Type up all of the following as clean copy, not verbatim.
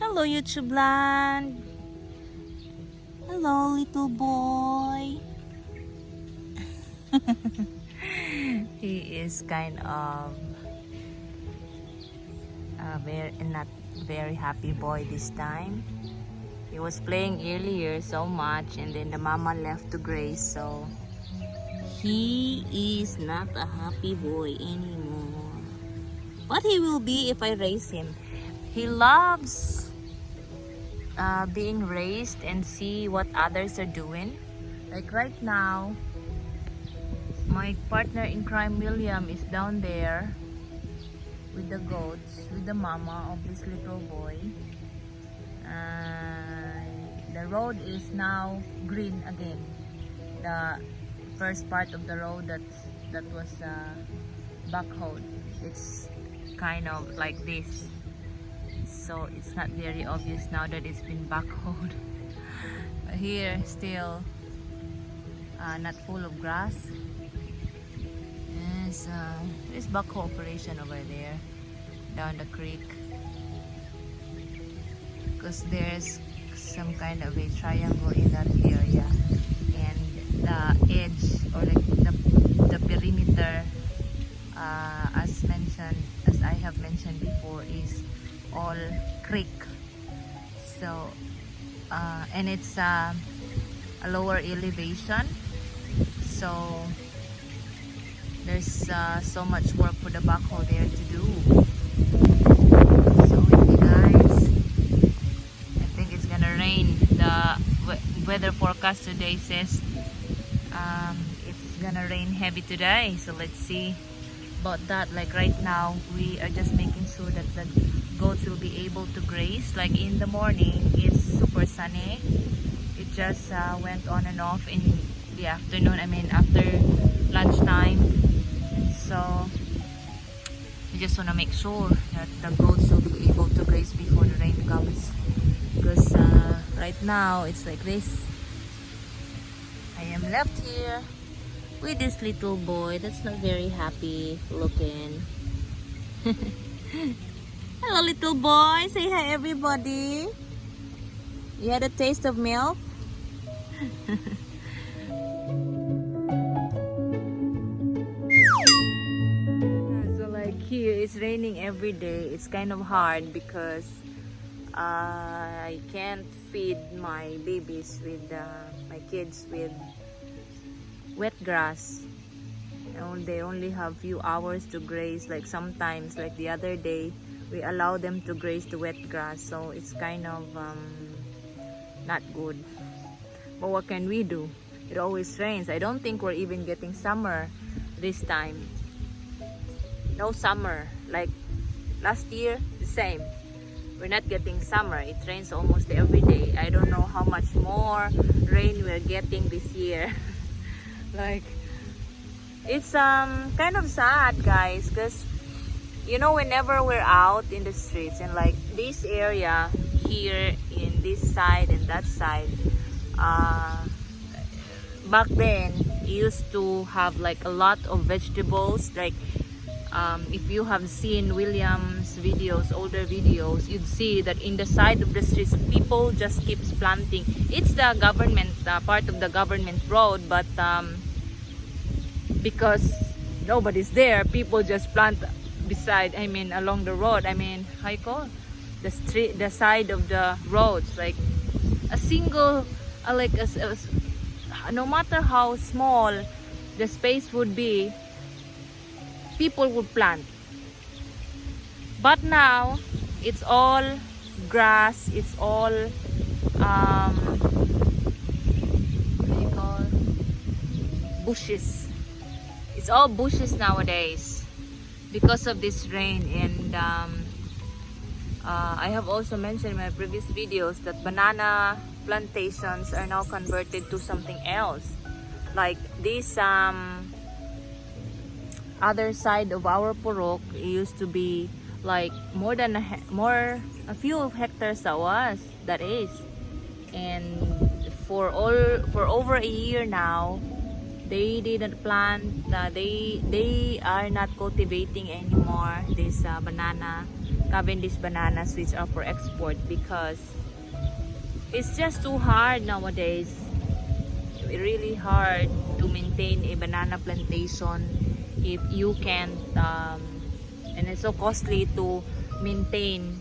Hello, YouTube land. Hello, little boy. He is kind of very not very happy boy this time. He was playing earlier so much, and then the mama left to graze, so he is not a happy boy anymore. But he will be if I raise him. He loves being raised and see what others are doing. Like right now, my partner in crime William is down there with the goats, with the mama of this little boy. The road is now green again. The first part of the road that was backhoed, it's kind of like this. So it's not very obvious now that it's been backhoed. Here still not full of grass. There's backhoe operation over there down the creek, because there's some kind of a triangle in that area, and the edge, or like the perimeter, as I have mentioned before, is all creek. So and it's a lower elevation, so there's so much work for the backhoe there to do. So windy, guys. I think it's gonna rain. The weather forecast today says it's gonna rain heavy today, so let's see about that. Like right now, we are just making sure that the goats will be able to graze. Like in the morning, it's super sunny. It just went on and off in the afternoon, I mean after lunchtime. So we just want to make sure that the goats will be able to graze before the rain comes, because right now it's like this. I am left here with this little boy that's not very happy looking. Hello, little boy. Say hi, everybody. You had a taste of milk? So like here, it's raining every day. It's kind of hard because I can't feed my babies with my kids with wet grass. They only have few hours to graze. Like sometimes, like the other day, we allow them to graze the wet grass, so it's kind of not good. But what can we do? It always rains. I don't think we're even getting summer this time. No summer. Like last year, the same. We're not getting summer. It rains almost every day. I don't know how much more rain we're getting this year. Like, it's kind of sad, guys, because you know, whenever we're out in the streets, and like this area here in this side and that side, back then used to have like a lot of vegetables. Like if you have seen William's videos, older videos, you'd see that in the side of the streets people just keeps planting. It's the government part of the government road, but because nobody's there, people just plant beside, I mean along the road, I mean how you call the street, the side of the roads, like a single like no matter how small the space would be, people would plant. But now it's all grass, it's all what do you call, bushes. It's all bushes nowadays because of this rain. And I have also mentioned in my previous videos that banana plantations are now converted to something else. Like this other side of our purok, it used to be like more than a few hectares that is, and for over a year now they didn't plant, they are not cultivating anymore this banana Cavendish bananas which are for export, because it's just too hard nowadays. Really hard to maintain a banana plantation if you can't and it's so costly to maintain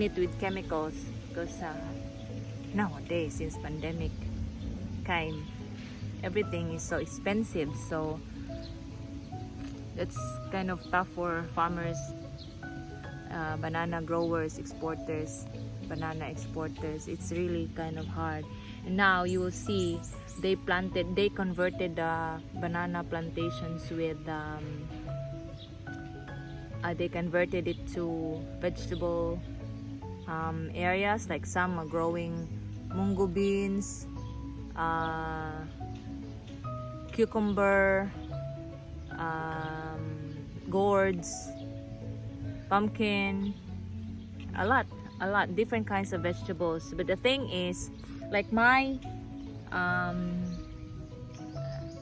it with chemicals, because nowadays, since pandemic came, everything is so expensive, so that's kind of tough for farmers, banana growers, exporters, banana exporters. It's really kind of hard. And now you will see they converted banana plantations with they converted it to vegetable areas, like some are growing mungo beans, cucumber, gourds, pumpkin, a lot different kinds of vegetables. But the thing is, like my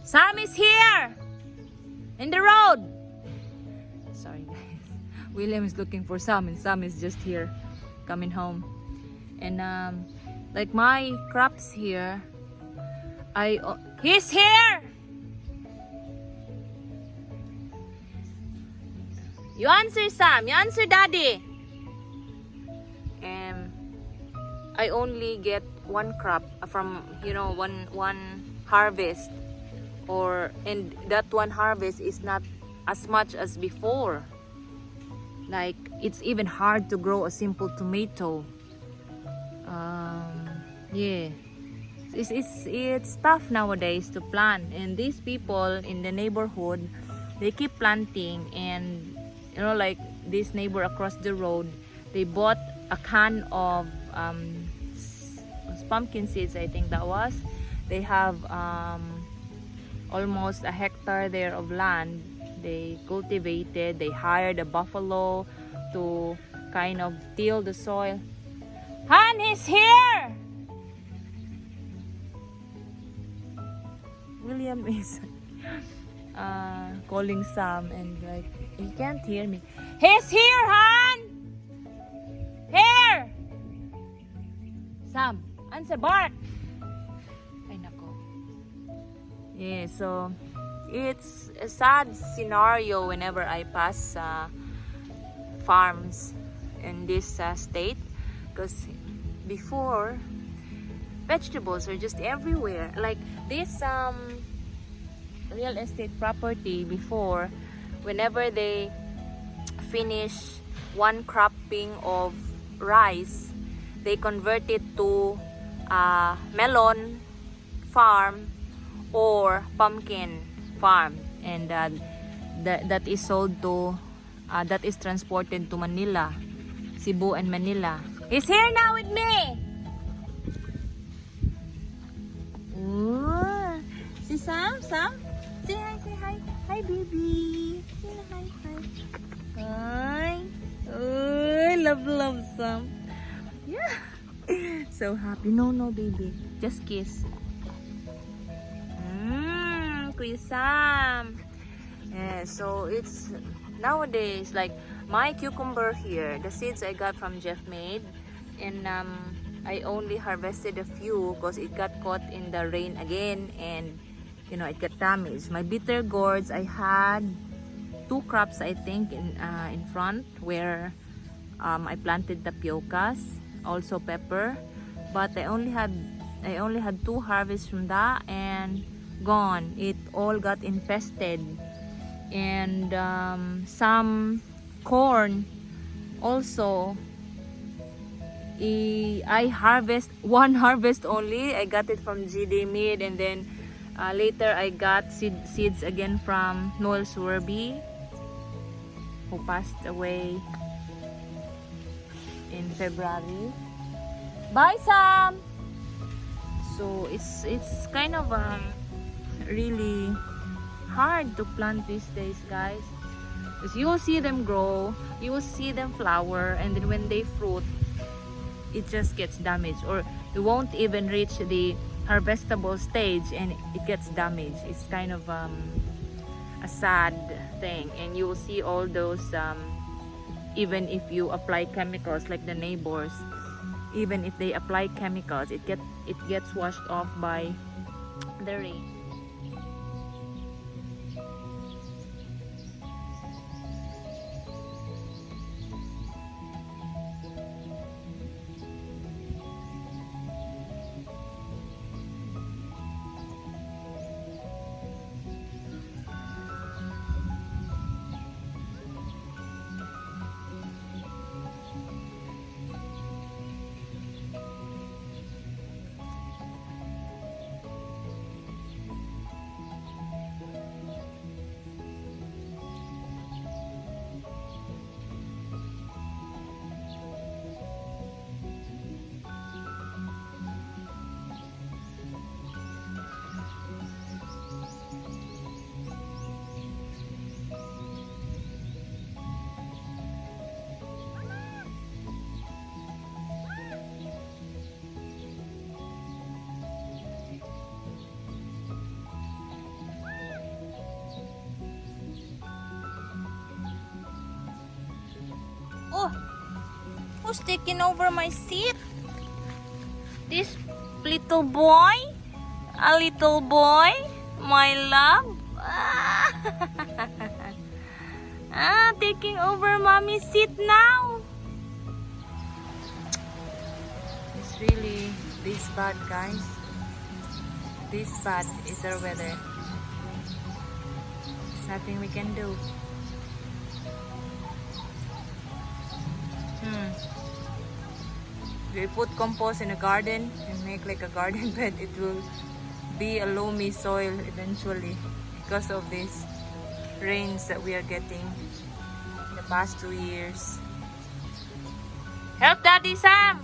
Sam is here in the road. Sorry guys, William is looking for Sam, and Sam is just here coming home. And like my crops here, he's here. You answer, Sam. You answer, Daddy. I only get one crop from, one harvest, and that one harvest is not as much as before. Like, it's even hard to grow a simple tomato. Yeah, it's tough nowadays to plant, and these people in the neighborhood, they keep planting. And like this neighbor across the road, they bought a can of pumpkin seeds, I think that was. They have almost a hectare there of land. They cultivated, they hired a buffalo to kind of till the soil. Han is here! William is calling Sam, and like, he can't hear me. He's here, Han! Here! Sam, answer, bark! Ay, nako. Yeah, so it's a sad scenario whenever I pass farms in this state, because before, vegetables are just everywhere. Like this real estate property before, whenever they finish one cropping of rice, they convert it to melon farm or pumpkin farm, and that is sold to that is transported to Manila, Cebu and Manila. He's here now with me. Ooh. See Sam? Sam? Say hi, say hi. Hi, baby. Say hi, hi. Hi. Oh, love Sam. Yeah. So happy. No, baby. Just kiss. Kuya Sam. Yeah, so it's nowadays, like my cucumber here, the seeds I got from Jeff Made, and I only harvested a few because it got caught in the rain again, and it got damaged. My bitter gourds, I had 2 crops, I think, in front where I planted tapiocas, also pepper, but I only had 2 harvests from that, and gone. It all got infested. And some corn also, I harvest one harvest only. I got it from GD Mid, and then later I got seeds again from Noel Swerby, who passed away in February. Bye, Sam. So it's kind of really hard to plant these days, guys, because you will see them grow, you will see them flower, and then when they fruit, it just gets damaged, or it won't even reach the harvestable stage and it gets damaged. It's kind of a sad thing. And you will see all those even if you apply chemicals like the neighbors, even if they apply chemicals, it gets washed off by the rain. Oh, who's taking over my seat? This little boy? A little boy? My love? Taking over mommy's seat now. It's really this bad, guys. This bad is our weather. There's nothing we can do. If we put compost in a garden and make like a garden bed, it will be a loamy soil eventually because of these rains that we are getting in the past 2 years. Help Daddy Sam!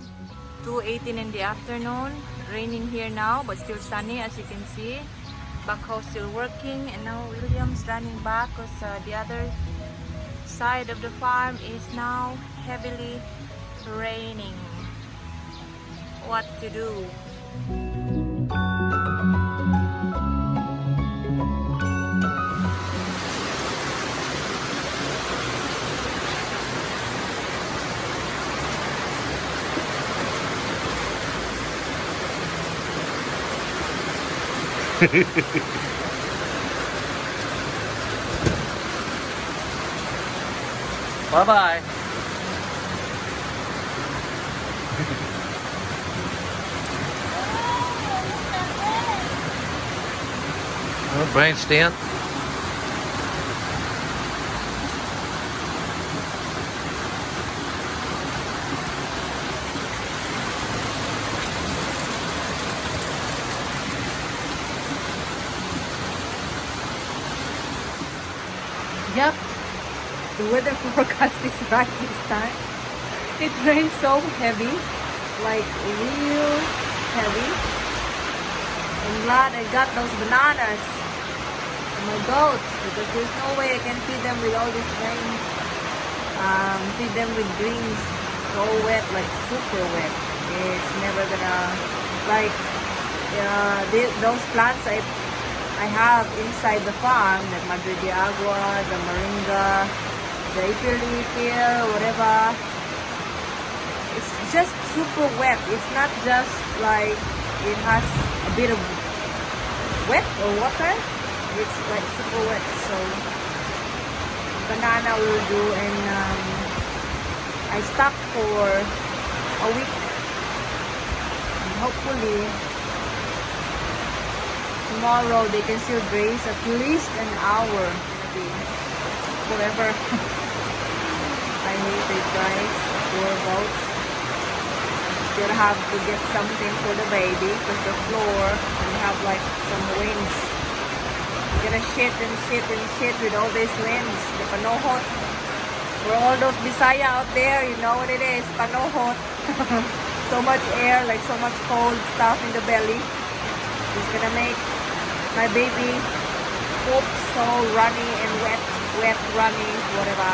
2:18 in the afternoon, raining here now but still sunny as you can see. Backhoe still working, and now William's running back because the other side of the farm is now heavily raining. What to do? Bye-bye. Brain stent. Yep, the weather forecast is right this time. It rains so heavy, like real heavy. I'm glad I got those bananas for my goats because there's no way I can feed them with all this rain. Feed them with greens so wet, like super wet. It's never gonna, like those plants I have inside the farm, like Madre de Agua, the Moringa, the Ipil, whatever. It's just super wet. It's not just like it has a bit of wet or water. It's like super wet. So banana will do, and I stock for a week. And hopefully tomorrow they can still graze at least an hour, maybe forever. I hate it, guys. Poor goats. Still have to get something for the baby because the floor we have like some winds. You're gonna shit and shit and shit with all these winds. The panohot. For all those Bisaya out there, you know what it is. Panohot. So much air, like so much cold stuff in the belly. It's gonna make my baby poop so runny and wet, runny, whatever.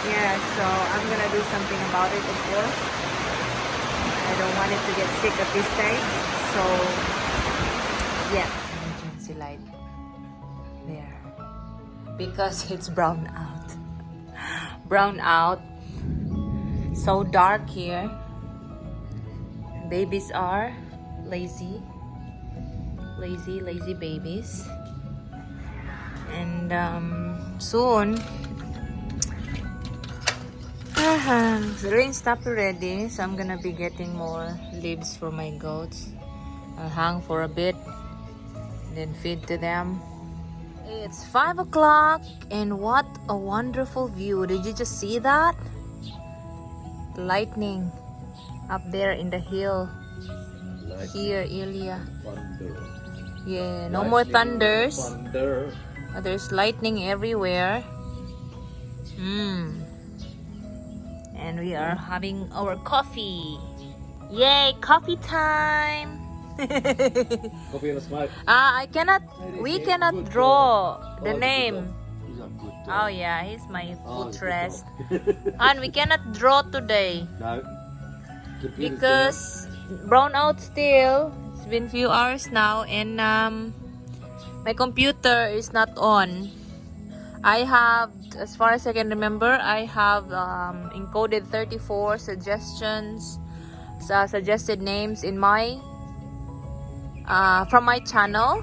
Yeah, so I'm gonna do something about it, of course. I don't want it to get sick at this stage, so yeah. Emergency light there because it's brown out. Brown out So dark here. Babies are lazy babies. And soon the rain stopped already, so I'm gonna be getting more leaves for my goats. I'll hang for a bit, then feed to them. It's 5 o'clock, and what a wonderful view. Did you just see that? Lightning up there in the hill. Here, Ilya. Thunder. Yeah, no more thunders. Thunder. There's lightning everywhere. And we are having our coffee. Yay, coffee time! Coffee and a smoke. We cannot draw the name. Oh yeah, he's my footrest. And we cannot draw today No. because Brownout still. It's been few hours now, and my computer is not on. I have, as far as I can remember, I have encoded 34 suggested names in my from my channel.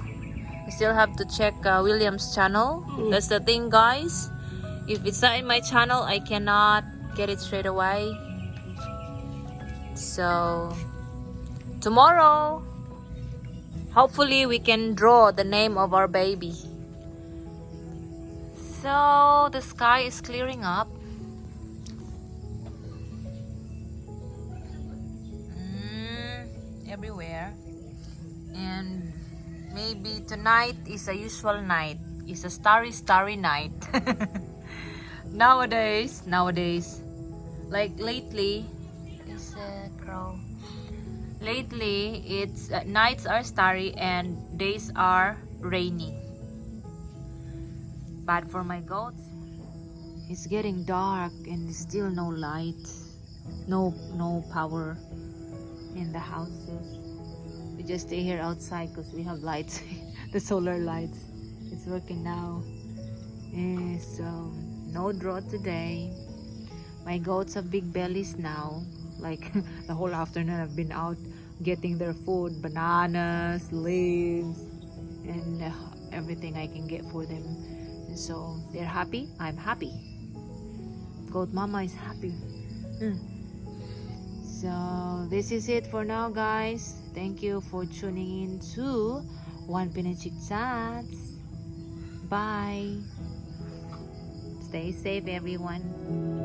I still have to check William's channel. That's the thing, guys. If it's not in my channel, I cannot get it straight away. So tomorrow, hopefully we can draw the name of our baby. So the sky is clearing up. Everywhere. And maybe tonight is a usual night. It's a starry night. Nowadays, like lately, it's a crow. Lately, it's nights are starry and days are rainy. But for my goats, it's getting dark and there's still no light, no power in the houses. We just stay here outside because we have lights, the solar lights. It's working now. And so no draw today. My goats have big bellies now. Like the whole afternoon I've been out getting their food, bananas, leaves, and everything I can get for them. And so they're happy, I'm happy. Goat mama is happy. So this is it for now, guys. Thank you for tuning in to One Pinachik Chats. Bye. Stay safe, everyone.